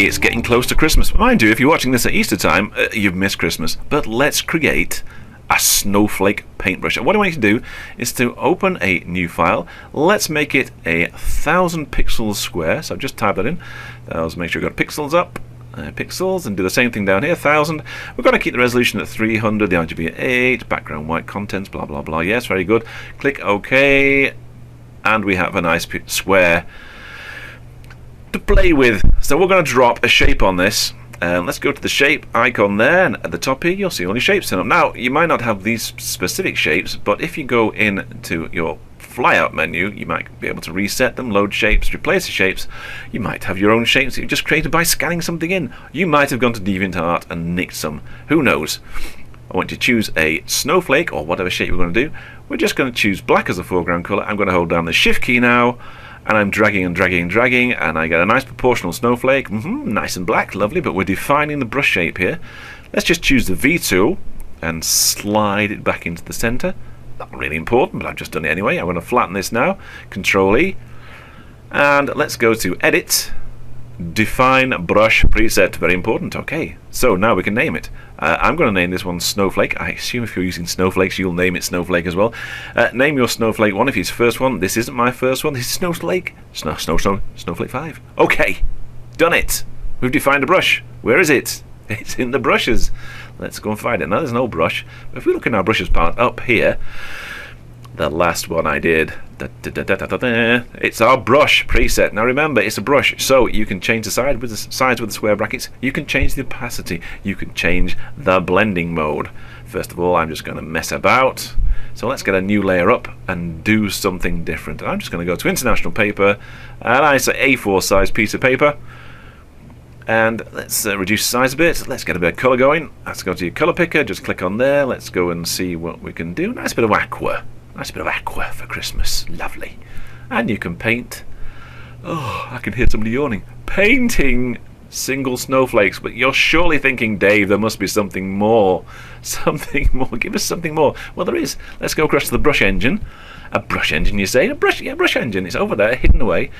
Okay, it's getting close to Christmas. Mind you, if you're watching this at Easter time, you've missed Christmas. But let's create a snowflake paintbrush. And what I want you to do is to open a new file. Let's make it 1,000 pixels square. So just type that in. Let's make sure we've got pixels up. Pixels, and do the same thing down here, 1,000. We're going to keep the resolution at 300, the RGB at 8, background white, contents, blah blah blah. Yes, very good. Click OK, and we have a nice square to play with. So we're going to drop a shape on this. Let's go to the shape icon there, and at the top here you'll see all your shapes turn up. Now you might not have these specific shapes, but if you go into your flyout menu, you might be able to reset them, load shapes, replace the shapes. You might have your own shapes that you've just created by scanning something in. You might have gone to DeviantArt and nicked some. Who knows? I want you to choose a snowflake or whatever shape we're going to do. We're just going to choose black as a foreground color. I'm going to hold down the shift key now, and I'm dragging and dragging and dragging, and I get a nice proportional snowflake. Nice and black, lovely, but we're defining the brush shape here. Let's just choose the V tool and slide it back into the center. Not really important, but I've just done it anyway. I'm going to flatten this now. Control E, and let's go to Edit, Define Brush Preset. Very important. Okay, so now we can name it. I'm going to name this one Snowflake. I assume if you're using snowflakes, you'll name it Snowflake as well. Name your Snowflake one if it's first one. This isn't my first one. This is Snowflake. Snowflake 5. Okay, done it. We've defined a brush. Where is it? It's in the brushes. Let's go and find it. Now there's no brush. But if we look in our brushes part up here, the last one I did, it's our brush preset. Now remember, it's a brush, so you can change the sides with the square brackets. You can change the opacity. You can change the blending mode. First of all, I'm just going to mess about. So let's get a new layer up and do something different. I'm just going to go to International Paper, and I say A4 size piece of paper. And let's reduce the size a bit. Let's get a bit of colour going. Let's go to your colour picker. Just click on there. Let's go and see what we can do. Nice bit of aqua. Nice bit of aqua for Christmas. Lovely. And you can paint. Oh, I can hear somebody yawning. Painting single snowflakes. But you're surely thinking, Dave, there must be something more. Something more. Give us something more. Well, there is. Let's go across to the brush engine. A brush engine, you say? Yeah, brush engine. It's over there, hidden away.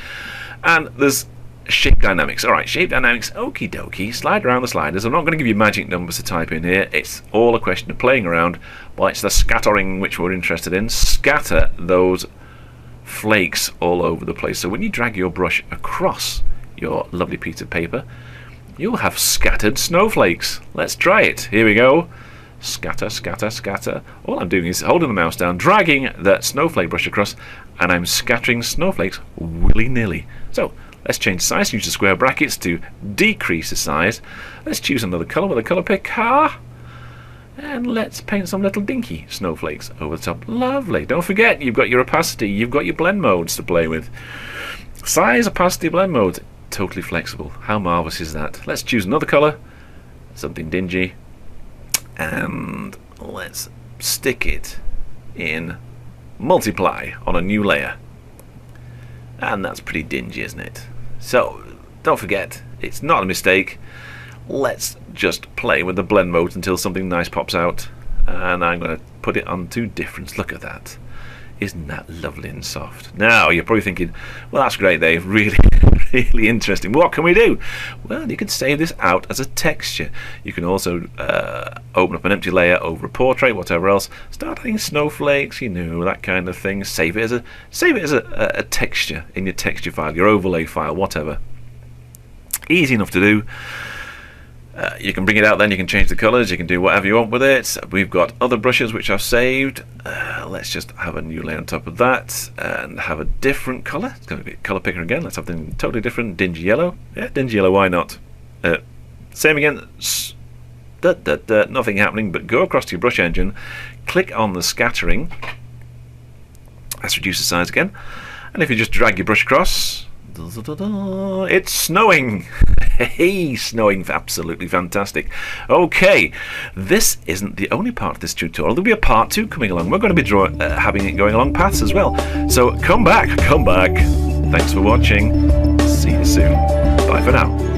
And there's shape dynamics. Alright, shape dynamics, okie dokie. Slide around the sliders. I'm not going to give you magic numbers to type in here. It's all a question of playing around. Well, it's the scattering which we're interested in. Scatter those flakes all over the place. So when you drag your brush across your lovely piece of paper, you'll have scattered snowflakes. Let's try it. Here we go. Scatter, scatter, scatter. All I'm doing is holding the mouse down, dragging that snowflake brush across, and I'm scattering snowflakes willy-nilly. So let's change the size, use the square brackets to decrease the size. Let's choose another colour with a colour pick. And let's paint some little dinky snowflakes over the top. Lovely. Don't forget, you've got your opacity, you've got your blend modes to play with. Size, opacity, blend modes, totally flexible. How marvellous is that? Let's choose another colour, something dingy, and let's stick it in multiply on a new layer. And that's pretty dingy, isn't it? So don't forget, it's not a mistake. Let's just play with the blend modes until something nice pops out, and I'm going to put it on to difference. Look at that. Isn't that lovely and soft? Now you're probably thinking, well, that's great, Dave, really really interesting. What can we do? Well, you can save this out as a texture. You can also open up an empty layer over a portrait, whatever else, start adding snowflakes, you know, that kind of thing. Save it as a texture in your texture file, your overlay file, whatever. Easy enough to do. You can bring it out, then you can change the colours, you can do whatever you want with it. We've got other brushes which I've saved. Let's just have a new layer on top of that and have a different colour. It's going to be a colour picker again. Let's have something totally different. Dingy yellow. Yeah, dingy yellow, why not? Same again. Nothing happening, but go across to your brush engine, click on the scattering. Let's reduce the size again. And if you just drag your brush across, it's snowing. Hey, snowing, absolutely fantastic. Okay, this isn't the only part of this tutorial. There'll be a part 2 coming along. We're going to be having it going along paths as well. So come back. Thanks for watching. See you soon. Bye for now.